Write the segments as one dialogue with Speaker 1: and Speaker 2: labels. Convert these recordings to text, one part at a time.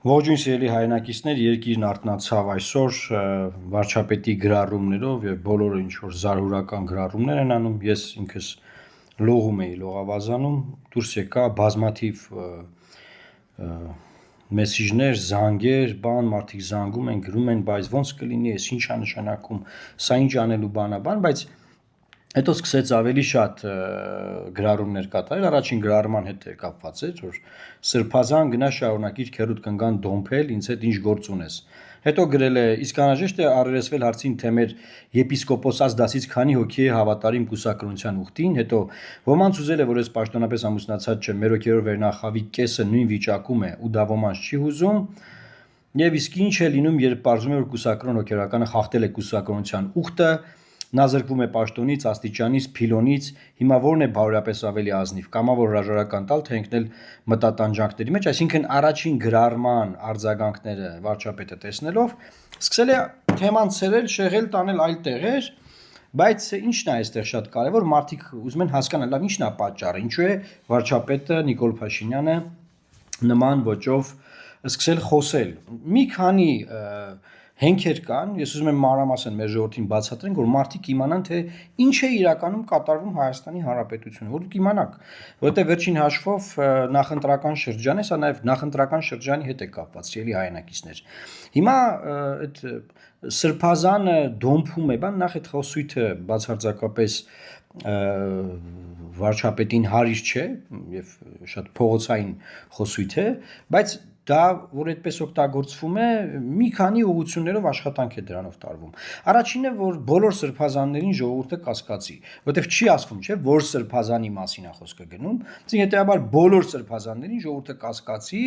Speaker 1: Ողջույն սիրելի հայրենակիցներ, երկիրն արթնացավ այսօր վարչապետի գրառումներով եւ բոլորը ինչ որ զարհուրական գրառումներ են անում։ Ես ինքս լողում էի լողավազանում, դուրս եկա բազմաթիվ մեսիջներ, զանգեր, մարդիկ զանգում են, գրում են, բայց ոնց կլինի, այս ինչ է նշանակում, սա ինչ անելու բան է, բայց հետո սկսեց ավելի շատ գրառումներ կատարել, առաջին գրառման հետ կապված էր, որ սրբազան գնա շարունակիր քերուդ կնգան դոմփել, ինձ հետ ինչ գործ ունես։ Հետո գրել է, իսկ անհրաժեշտ է առերեսվել հարցին, թե մեր եպիսկոպոսած դասից քանի հոգի է հավատարիմ կուսակրոնության ուխտին, հետո ոմանց ուզել է, որ ես պաշտոնապես ամուսնացած չեմ, մեր հոգերով վերնախավի կեսը նույն վիճակում է ու դա ոմանց չի հուզում։ Եվ իսկ ինչ է լինում, երբ պարզվում է, որ կուսակրոն հոգերականը խախտել է կուսակրոնության ուխտը, նա զրկվում է պաշտոնից, աստիճանից, փիլոնից, հիմա որն է բարոյապես ավելի ազնիվ, կամավոր հրաժարական տալ, թե ընկնել մտատանջանքների մեջ, այսինքն առաջին գրառման արձագանքները վարչապետը տեսնելով, սկսել է թեման ցերել, շեղել, տանել այլ տեղեր, բայց ինչն է այստեղ շատ կարևոր, մարդիկ ուզում են հասկանալ, լավ ինչն է պատճառը, ինչու է վարչապետը Նիկոլ Փաշինյանը նման ոճով սկսել խոսել։ Մի քանի հենքեր կան, ես ուզում եմ մանրամասն մեր ժողովրդին բացատրենք, որ մարդիկ իմանան, թե ինչ է իրականում կատարվում Հայաստանի Հանրապետությունում, որ դուք իմանաք, որովհետև վերջին հաշվով նախընտրական շրջան է, սա նաև նախընտրական շրջանի հետ է կապված, սիրելի հայրենակիցներ։ Հիմա այդ սրբազանը դոմփում է, նախ այդ խոսույթը բացարձակապես վարչապետին հարիր չէ եւ շատ փողոցային խոսույթ է, բայց դա, որ այդպես օգտագործվում է, մի քանի ուղղություններով աշխատանք է դրանով տարվում։ Առաջինը, որ բոլոր սրբազաններին ժողովուրդը կասկածի, որովհետև չի ասվում, չէ, որ սրբազանի մասին է խոսքը գնում, այսինքն հետեւաբար բոլոր սրբազաններին ժողովուրդը կասկածի,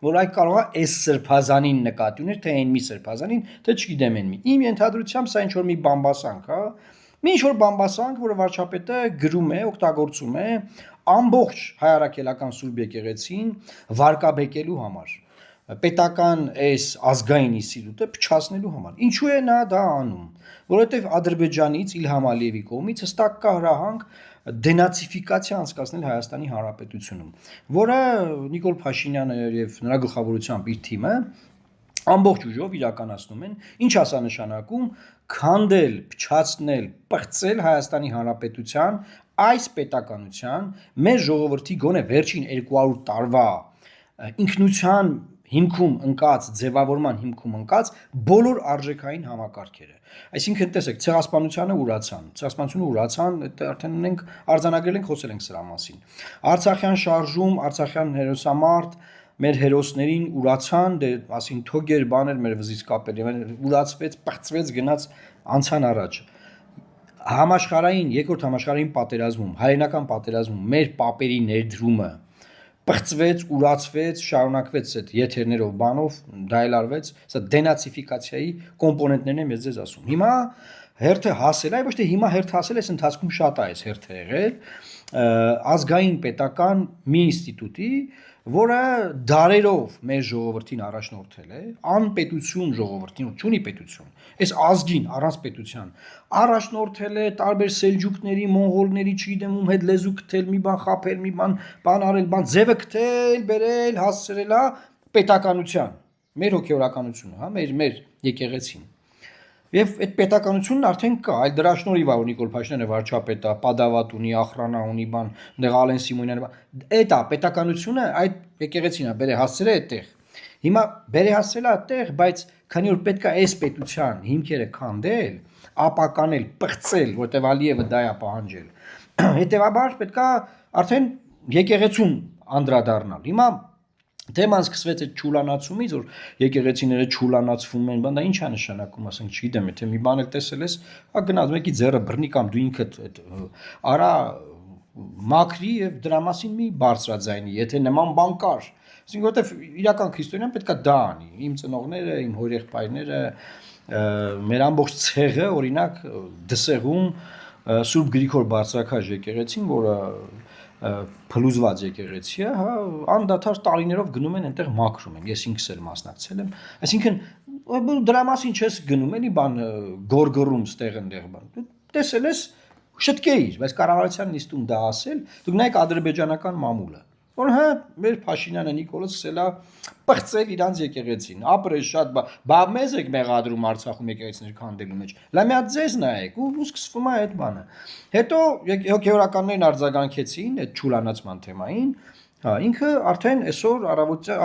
Speaker 1: որ այ կարող է այս սրբազանին նկատի ուներ, թե այն մի սրբազանին, թե չգիտեմ այն մի։ Իմ ենթադրությամբ սա ինչ որ մի բամբասանք է, մի ինչ որ բամբասանք, որը վարչապետը գրում է, օգտագործում է ամբողջ հայարակելական Սուրբ եկեղեցին վարկաբեկելու համար, պետական այս ազգային ինստիտուտը փչացնելու համար։ Ինչու է նա դա անում, որովհետև Ադրբեջանից Իլհամ Ալիևի կողմից հստակ կա հրահանգ դենացիֆիկացիա անցկացնել Հայաստանի Հանրապետությունում, որը Նիկոլ Փաշինյանը եւ նրա գլխավորությամբ իր թիմը ամբողջ ուժով իրականացնում են, ինչ ասա նշանակում քանդել, փչացնել, պղծել Հայաստանի Հանրապետության այս պետականության մեր ժողովրդի գոնե վերջին 200 տարվա ինքնության հիմքում ընկած, ձևավորման հիմքում ընկած բոլոր արժեքային համակարգերը։ Այսինքն տեսեք, ցեղասպանությունը ուրացան, արդեն ունենք արձանագրել ենք, խոսել ենք սրա մասին։ Արցախյան շարժում, Արցախյան հերոսամարտ մեր հերոսներին ուրացան, ասին թոգեր բաներ մեր վզից կապել, ուրացվեց, պղծվեց, գնաց անցան առաջ։ Համաշխարհային, երկրորդ համաշխարհային պատերազմում, հայրենական պատերազմում մեր պապերի ներդրումը պղծվեց, ուրացվեց, շարունակվեց այդ եթերներով բանով, դա էլ արվեց, սա դենացիֆիկացիայի կոմպոնենտներն եմ ես ձեզ ասում։ Հիմա հերթը հասել է, ոչ թե հիմա հերթ հասել է, այս ընթացքում շատ է այս հերթը եղել, ազգային պետական մի ինստիտուտի, որը դարերով մեր ժողովրդին առաջնորդել է, անպետություն ժողովրդին, չունի պետություն, այս ազգին առանց պետության առաջնորդել է տարբեր սելջուկների, մոնղոլների, չգիտեմ ում հետ լեզու քթել, մի բան խաբել, մի բան արել, ձևը քթել, բերել, հասցրել է պետականության, մեր հոգեորականությունը, հա, մեր եկեղեցին։ Եվ այդ պետականությունն արդեն կա, այլ դրա շնորհիվ է, որ Նիկոլ Փաշինյանը վարչապետ է, падավատ ունի, ախրանա ունի, բան, դեղ Ալեն Սիմոնյանը, այդ է պետականությունը, այդ եկեղեցին է բերե հասցրել այդտեղ։ Հիմա բերե հասցրել է այդտեղ, բայց քանի որ պետք է այս պետության հիմքերը քանդել, ապականել, պղծել, որտեղ Ալիևը դա է պահանջել։ Հետևաբար պետք է արդեն եկեղեցուն անդրադառնալ։ Հիմա թեման սկսվեց այդ չուլանացումից, որ եկեղեցիները չուլանացվում են, բան դա ինչ է նշանակում, ասենք, չգիտեմ, եթե մի բան էլ տեսել ես, հա գնաց մեկի ձեռը բռնի կամ դու ինքդ արա մաքրի եւ դրա մասին մի բարձրաձայնի, եթե նման բան կար, ասենք, որովհետեւ իրական քրիստոնյան պետքա դա անի, իմ ծնողները, իմ հորեղբայրները, մեր ամբողջ ցեղը, օրինակ, Դսեղում Սուրբ Գրիգոր Բարձրաքաշ եկեղեցին, որը փլուզված եկեղեցի է, հա, անդադար տարիներով գնում են այնտեղ մաքրում են, ես ինքս էլ մասնակցել եմ, այսինքն դրա մասին չես գնում, էլի բան գորգռում ստեղ ընդեղ բան, դու տեսել ես շտկեիր, բայց կառավարության նիստում դա ասել, դուք նայեք ադրբեջանական մամուլը, որ հա մեր Փաշինյանը Նիկոլը սկսել է պղծել իրանց եկեղեցին, ապրել շատ բա մեզ եք մեղադրում Արցախում եկեղեցիներ քանդելու մեջ։ Լա մի հատ ձեզ նայեք ու սկսվում է այդ բանը։ Հետո հոգեորականներն արձագանքեցին այդ ճուլանացման թեմային, հա ինքը արդեն այսօր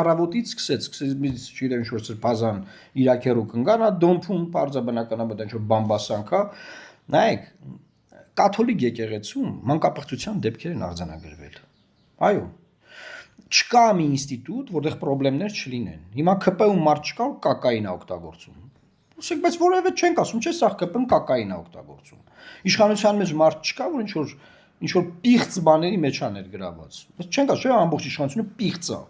Speaker 1: առավոտից սկսեց, չգիտեմ ինչ որ սրբազան իրաքերու կնգան, դոմփում բարձա բնականաբար ինչ որ բամբասանք է, նայեք կաթոլիկ եկեղեցում մանկապղծության դեպքեր են արձանագրվել։ Այո, չկա մի ինստիտուտ, որտեղ խնդիրներ չլինեն։ Հիմա ԿՊ-ում մարդ չկա, որ կակային է օգտագործում։ Ասեք, բայց որևէ չենք ասում, չէ՞, սա ԿՊ-ն կակային է օգտագործում։ Իշխանության մեջ մարդ չկա, որ ինչ որ պիղծ բաների մեջ է ներգրաված։ Բայց չենք ասում, չէ՞, ամբողջ իշխանությունը պիղծ է։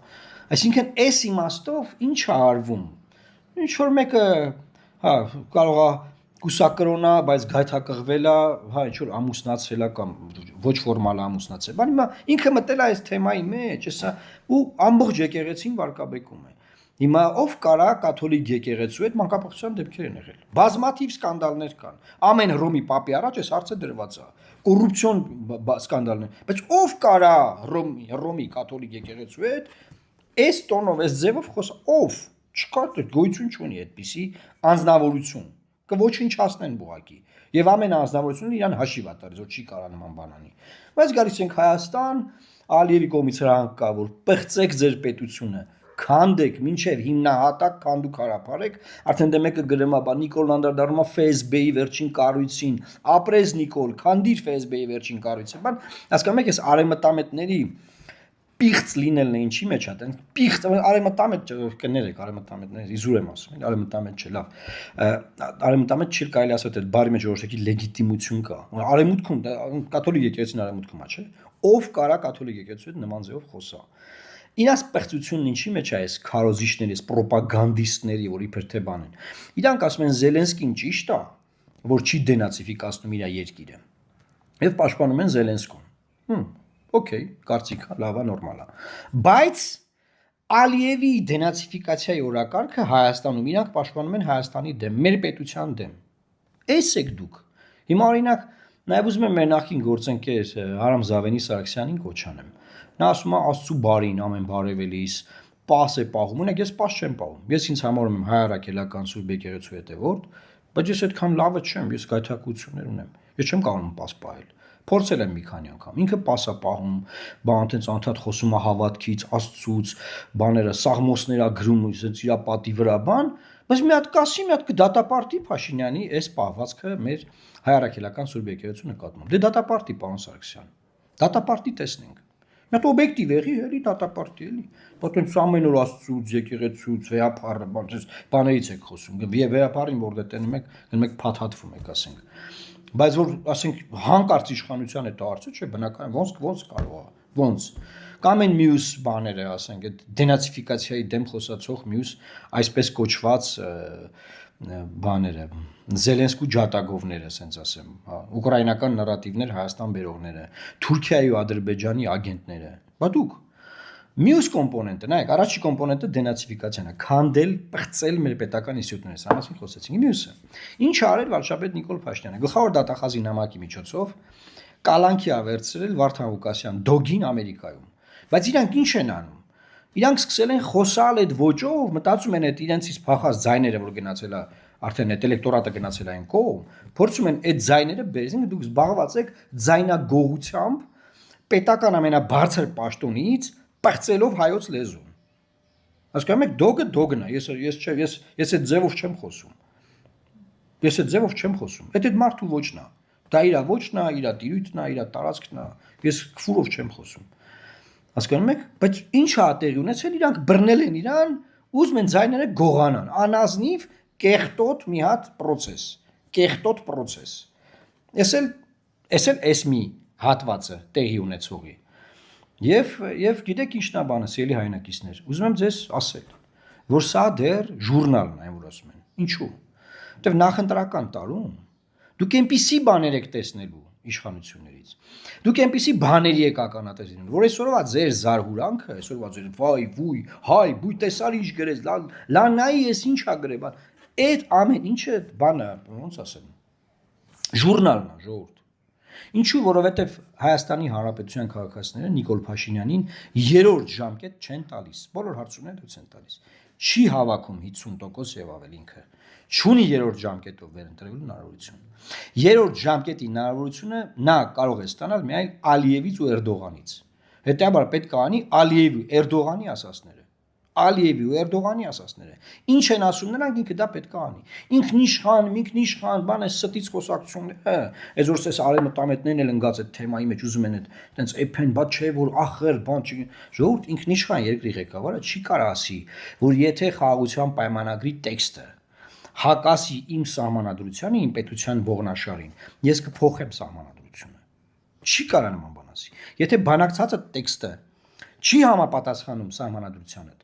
Speaker 1: Այսինքն, այս իմաստով ինչ է արվում։ Ինչ որ մեկը, հա, կարող է կուսակրոնա, բայց գայթակղվել է, հա, ինչ որ ամուսնացել է կամ ոչ ֆորմալ ամուսնացել։ Բան հիմա ինքը մտել է այս թեմայի մեջ, հեսա ու ամբողջ եկեղեցին վարկաբեկում է։ Հիմա ով կարա կաթոլիկ եկեղեցու հետ մանկապղծության դեպքեր են եղել։ Բազմաթիվ սկանդալներ կան։ Ամեն Հռոմի պապի առաջ այս հարցը դրված է։ Կոռուպցիոն սկանդալներ։ Բայց ով կարա Հռոմի կաթոլիկ եկեղեցու հետ այս տոնով, այս ձևով ով չկա, գոյություն չունի այդպիսի անձնավորություն։ Կոչնչացնեն բուղակի։ Եվ ամեն անձնավորությունը իրան հաշիվ է տալիս, որ չի կարա նման բան անի։ Բայց գալիս ենք Հայաստան, Ալիևի կողմից հրանք կա, որ պղծեք ձեր պետությունը, քանդեք, մինչև հիմնահատակ քանդուկ հարաբարեք, արդեն դե մեկը գրում է, բա Նիկոլն անդրադառնում է ՖՍԲ-ի վերջին կառույցին, ապրես Նիկոլ, քանդիր ՖՍԲ-ի վերջին կառույցը, բան, հասկանում եք, այս արևմտամետների պիղծ լինելն է ինչի մեջ է, տենց պիղծ արևմտամետ կներեք, արևմտամետներ իզուր եմ ասում, արևմտամետ չէ, լավ։ Արևմտամետ չի կարելի ասել այդ բարի մեջ որոշակի լեգիտիմություն կա։ Արևմուտքում կաթոլիկ եկեղեցին արևմուտքում է, չէ։ Ով կարա կաթոլիկ եկեղեցու հետ նման ձևով խոսա։ Իրաց պղծությունն ինչի մեջ է այս քարոզիչների, այս պրոպագանդիստների, որ իբր թե բան են։ Իրանք ասում են Զելենսկին ճիշտ է, որ չի դենացիֆիկացնում իր երկիրը։ Եվ պաշտպանում են Զելենսկուն։ Okay, կարծիքա, լավ է, նորմալ է։ Բայց Ալիևի դենացիֆիկացիայի օրակարգը Հայաստանում իրանք պաշտպանում են Հայաստանի դեմ, մեր պետության դեմ։ Էս եք դուք։ Հիմա օրինակ նաև ուզում եմ մեր նախին գործընկեր Արամ Զավենի Սարգսյանին կոչանեմ։ Նա ասում է Աստծու բարին ամեն բարևելիս, պաս է պահում։ Ունեք ես պաս չեմ պահում։ Ես ինձ համարում եմ հայ առաքելական Սուրբ եկեղեցու հետևորդ, բայց ես այդքան լավը չեմ, ես գայթակղություններ ունեմ։ Ես չեմ կարողանում պաս պահել։ Փորձել եմ մի քանի անգամ։ Ինքը պասա պահում, բան տենց անդադ խոսում է հավատքից, Աստծուց, բաները, սաղմոսներ է գրում, ասենց իր պատի վրա բան, բայց մի հատ կասի, մի հատ կդատապարտի Փաշինյանի այս պահվածքը մեր հայ առաքելական Սուրբ եկեղեցու նկատմամբ։ Դե դատապարտի, պարոն Սարգսյան։ Դատապարտի տեսնենք։ Մի հատ օբյեկտիվ եղի, էլի դատապարտի, էլի։ Բայց տենց ամեն օր Աստծուց, եկեղեցուց, վեհապարը, բաներից եք խոսում։ Վեհապարին որ դե տենում եք փաթաթվում եք, ասենք։ Բայց որ ասենք հանկարծ իշխանության է դարձը, չէ, բնական ոնց կարող է, ոնց կամ են մյուս բաները, ասենք, այդ դենացիֆիկացիայի դեմ խոսացող մյուս այսպես կոչված բաները, Զելենսկու ջատագովները, ասենց ասեմ, հա, ուկրաինական նարատիվներ Հայաստան բերողները, Թուրքիայի ու Ադրբեջանի ագենտները, բա դուք մյուս կոմպոնենտը, նայեք, առաջի կոմպոնենտը դենացիֆիկացիան է, քանդել, պղծել մեր պետական ինստիտուտները, սա մասին խոսեցինք։ Մյուսը, ինչ արել վարչապետ Նիկոլ Փաշինյանը, գլխավոր դատախազի նամակի միջոցով կալանքի ա վերցրել Վարդան Ղուկասյան դոգին Ամերիկայում։ Բայց իրանք ինչ են անում։ Իրանք սկսել են խոսալ այդ ոճով, մտածում են այդ իրենցից փախած ձայները, որ գնացել է, արդեն այդ էլեկտորատը գնացել է այն կողմ, փորձում են այդ ձայները բերել, դուք զբաղված եք ձայնագողությամբ պետական ամենաբարձր պաշտոնից պղծելով հայոց լեզուն։ Հասկանում եք, դոգը դոգն է, ես այդ ձևով չեմ խոսում։ Ես այդ ձևով չեմ խոսում։ Այդ մարդու ոչն է։ Դա իր ոչն է, իր տիրույթն է, իր տարածքն է։ Ես քֆուրով չեմ խոսում։ Հասկանում եք, բայց ինչ է տեղի ունեցել, իրանք բռնել են իրան, ուզում են ձայները գողանան, անազնիվ կեղտոտ մի հատ process, կեղտոտ process։ Էս մի հատվածը տեղի ունեցողի։ Եվ գիտեք ինչն է բանը, սիրելի հայրենակիցներ, ուզում եմ ձեզ ասել, որ սա դեռ ժուրնալն է, որ ասում են։ Ինչու՞։ Որտեվ նախընտրական տարում դուք այնպիսի բաներ եք տեսնելու իշխանություններից։ Դուք այնպիսի բաների եք ականատեսին, որ այսօրվա ձեր զարհուրանքը, այսօրվա ձեր վայ, վույ, հայ, բույ տեսար ինչ գրես, լա նայի ես ինչ ա գրել, բան։ Այդ ամեն ինչը բանը, ոնց ասեմ, ժուրնալն է, ժողովուրդ։ Ինչու, որովհետև Հայաստանի Հանրապետության քաղաքացիները Նիկոլ Փաշինյանին երրորդ ժամկետ չեն տալիս։ Բոլոր հարցումները դուք են տալիս։ Չի հավաքում 50% եւ ավել ինքը։ Չունի երրորդ ժամկետով վերընտրելու հնարավորություն։ Երրորդ ժամկետի հնարավորությունը նա կարող է ստանալ միայն Ալիևից ու Էրդողանից։ Հետեւաբար պետք է անի Ալիևի Էրդողանի ասածները։ Ալիևի ու Էրդողանի ասածները։ Ինչ են ասում նրանք, ինքը դա պետք է անի։ Ինքնիշխան, բան է ստից խոսակցությունները, այսօր էս արևմտամետներն էլ ընկած այդ թեմայի մեջ ուզում են այդ տենց էփեն, բա չէ որ ախր, բան չի։ Ժողովուրդ ինքնիշխան երկրի ղեկավարը չի կարող ասի, որ եթե խաղաղության պայմանագրի տեքստը հակասի իմ սահմանադրությանը, իմ պետության ողնաշարին, ես կփոխեմ սահմանադրությունը։ Չի կարող նման բան ասի։ Եթե բանակցածը տեքստը չի համապատասխանում սահմանադրությանը,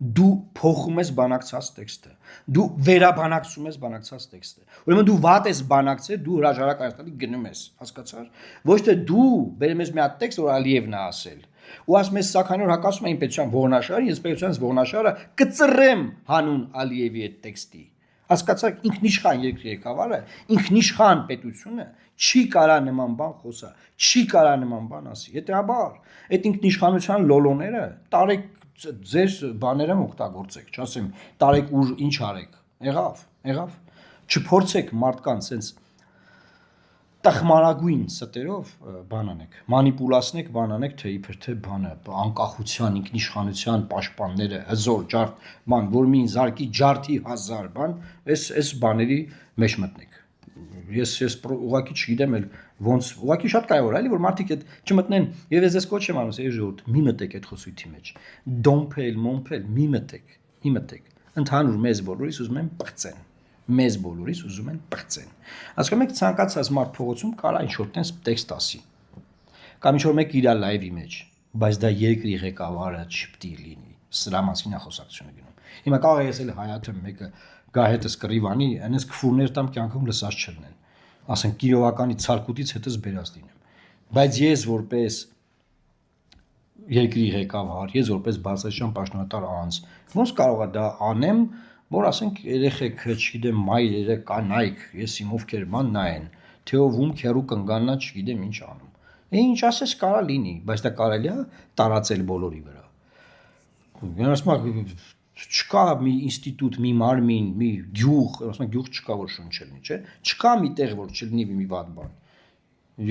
Speaker 1: դու փոխում ես բանակցած տեքստը, դու վերաբանակցում ես բանակցած տեքստը։ Ուրեմն դու վատ ես բանակցել, դու հրաժարակ Հայաստանի գնում ես, հասկացա՞ր։ Ոչ թե դու բերում ես մի հատ տեքստ, որ Ալիևն է ասել։ Ու ասում ես սակայն որ հակասում է իմ պետության ողնաշարը, ես պետությանս ողնաշարը կծռեմ հանուն Ալիևի այդ տեքստի։ Հասկացաք, ինքնիշխան երկրի ղեկավարը, ինքնիշխան պետությունը չի կարա նման բան խոսա, չի կարա նման բան ասի։ Հետեւաբար, այդ ինքնիշխանության լոլոները տարեք ձեր բաները օգտագործեք, չասեմ, տարեք ուր ինչ արեք։ Եղավ։ Չփորձեք մարդկանց sense տխմարագույն ստերով բան անեք, մանիպուլացնեք, բան անեք, թե իբր թե բանը անկախության, ինքնիշխանության պաշտպանները հզոր ջարդ, բան, որ մին զարկի ջարդի 1000 բան, այս բաների մեջ մտնեք։ Ես ուղղակի չգիտեմ էլ ոնց ուղղակի շատ կարևոր է, էլի որ մարդիկ այդ չմտնեն եւ ես կոչ եմ անում, սեր ժողովուրդ, մի մտեք այդ խոսույթի մեջ։ Դոմփել, մոմփել, մի մտեք։ Ընդհանուր մեզ բոլորիս ուզում են պղծեն։ Մեզ բոլորիս ուզում են պղծեն։ Հասկանում եք, ցանկացած մարդ փողոցում կարա ինչ-որ տես տեքստ ասի։ Կամ ինչ-որ մեկ իր լայվի մեջ, բայց դա երկրի ղեկավարը չպետք է լինի։ Սրա մասին է խոսակցությունը գնում։ Հիմա կարող է ես էլ հայաթը մեկը գահետս կռիվանի, այնպես քֆուրներ տամ կյանքում լսած չլինեն։ Ասենք Կիրովականի ցարկուտից հետս բերած լինեմ։ Բայց ես որպես երկրի ղեկավար, ես որպես բարձրաստիճան պաշտոնատար անձ, ոնց կարող է դա անեմ, որ ասենք երեխեք, չգիտեմ, մայրերը, կանայք, ես իմ ովքեր ման նայեն, թե ով ում քերու կնգաննա, չգիտեմ ինչ անում։ Ինչ ասես կարա լինի, բայց դա կարելի է տարածել բոլորի վրա։ Չկա մի ինստիտուտ, մի մարմին, մի գյուղ, ասում են գյուղ չկա որ շունչ չլինի, չէ՞։ Չկա մի տեղ որ չլինի մի վատ բան։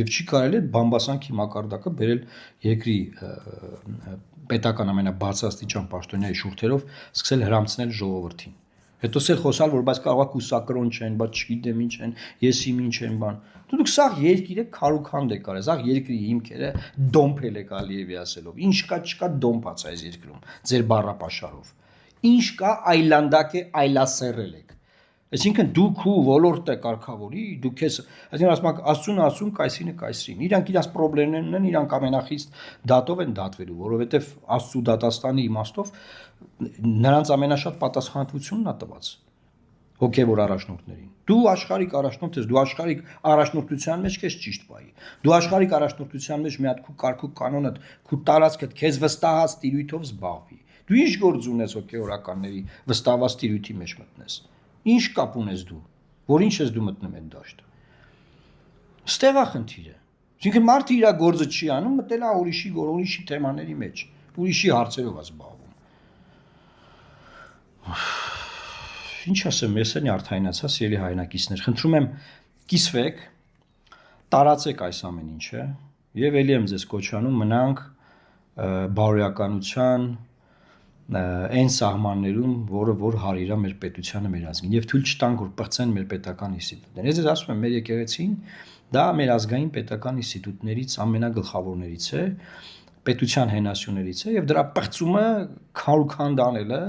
Speaker 1: Եվ չի կարելի բամբասանքի մակարդակը բերել երկրի պետական ամենաբարձրաստիճան պաշտոնյայի շուրթերով սկսել հրամցնել ժողովրդին։ Հետո սել խոսալ որ բայց կարող է կուսակրոն չեն, բայց չգիտեմ ինչ են, եսի ինչ են բան։ Դուք սաղ երկիրը քարուքանդ եք արել, սաղ երկրի հիմքերը դոմփել եք Ալիևի ասելով։ Ինչ կա չկա դոմփած այս երկրում ձեր բառապաշարով։ Ինչ կա այլանդակ է այլասերել եք։ Այսինքն դուք ու ոլորտը կարգավորի, դուք ես, այսինքն ասում կայսինը կայսրին։ Իրանք իրաց խնդիրներն են, իրանք ամենախիստ դատով են դատվելու, որովհետև Աստծո դատաստանի իմաստով նրանց ամենաշատ պատասխանատվությունն է տված հոգևոր առաջնորդներին։ Դու աշխարհիկ առաջնորդ ես, դու աշխարհիկ առաջնորդության մեջ քեզ ճիշտ պայի։ Դու աշխարհիկ առաջնորդության մեջ մի հատ քու կարգու կանոնդ, քու տարածքդ քեզ վստահած տիրույթով զբաղվի։ Դու ինչ գործ ունես հոգևորականների վստահված տիրույթի մեջ մտնես։ Ինչ կապ ունես դու, որ ինչ ես դու մտնում այդ դաշտը։ Ստեղ է խնդիրը։ Այսինքն մարդը իր գործը չի անում, մտել է ուրիշի թեմաների մեջ, ուրիշի հարցերով է զբաղվում։ Ինչ ասեմ, ես էնի արդայնացա, սիրելի հայրենակիցներ, խնդրում եմ կիսվեք, տարածեք այս ամեն ինչը եւ ելի եմ ձեզ կոչանում մնանք բարոյականության այն սահմաններում, որ հարիրա մեր պետությանը, մեր ազգին եւ թույլ չտանք որ պղծեն մեր պետական ինստիտուտները։ Ես ձեզ ասում եմ, մեր եկեղեցին դա մեր ազգային պետական ինստիտուտներից ամենագլխավորներից է, պետության հենասյուներից է եւ դրա պղծումը քարուքանդ անելը,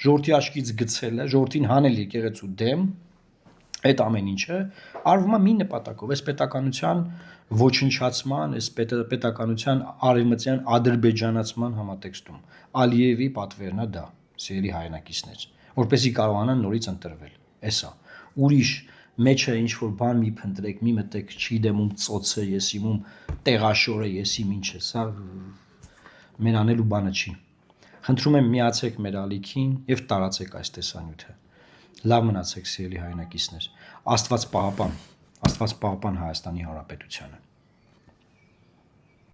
Speaker 1: ժողովրդի աչքից գցելը, ժողովրդին հանել եկեղեցու դեմ, այդ ամեն ինչը արվում է մի նպատակով, այս պետականության ոչնչացման, այս պետականության արևմտյան ադրբեջանացման համատեքստում։ Ալիևի պատվերն է դա, սիրելի հայրենակիցներ, որպեսզի կարողանան նորից ընտրվել։ Էսա։ Ուրիշ մեջը ինչ որ բան մի փնտրեք, մի մտեք, չգիտեմ ում ծոցը, ես իմում տեղաշորը, ես իմ ինչը, սա մեր անելու բանը չի։ Խնդրում եմ միացեք մեր ալիքին եւ տարածեք այս տեսանյութը։ Լավ մնացեք, սիրելի հայրենակիցներ։ Աստված պահապան Հայաստանի Հանրապետությանը։